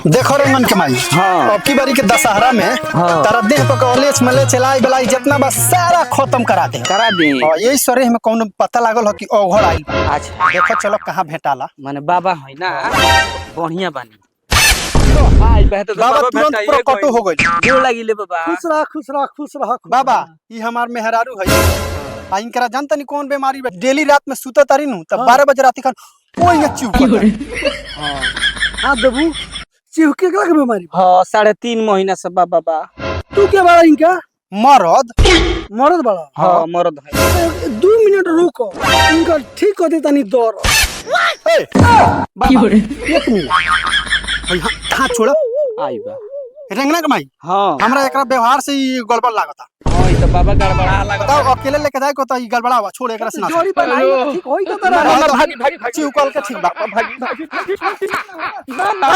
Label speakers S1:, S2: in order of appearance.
S1: देखो रंगन के माई।
S2: हाँ।
S1: अब की बारी के दशहरा में
S2: हाँ।
S1: तारा देह पर कॉलेज में ले चलाई बेलाई जितना बस सारा खत्म करा दे। और यही सरे में कौन पता लागल हो कि ओघर आइल बा।
S2: अच्छा
S1: देखो चलो कहाँ भेटाला।
S2: माने बाबा है ना बढ़िया बानी आई बहत
S1: बाबा तुरंत प्रकटो हो गइल।
S2: गोड़ लागिले बाबा
S3: खुश रह खुश रह खुश रह
S1: बाबा ई हमार मेहरारू है। आ इनकरा जानता नहीं कौन बीमारी बा। डेली रात में सुता तारी नु तब 12 बजे रात खान ओई न चिउका।
S3: हाँ देबू चिवके के लगे बीमारी
S2: हाँ 3.5 महीना से बाबा
S3: तू क्या बड़ा इनका
S1: मरद
S3: मरद बड़ा
S2: हाँ मरद है
S3: 2 मिनट रुको इनका ठीक कर देता नहीं दौर
S1: ए बाबा 1 मिनट हाथ छोड़ो।
S2: आई बा
S1: रंगना के माई
S2: हाँ
S1: हमरा एकरा व्यवहार से ही गड़बड़ लागता।
S2: हाँ ई तो बाबा गड़बड़ा लगा
S1: बताओ अकेले लेके जाए को तो ई गड़बड़ा हुआ छोड़ एकरा से ना।
S3: जोड़ी बनाई ना, ठीक होई तो तेरा
S1: ना, ना,
S2: भागी भागी भागी
S1: चिउकल के ठीक बा।
S2: भागी भागी ना ना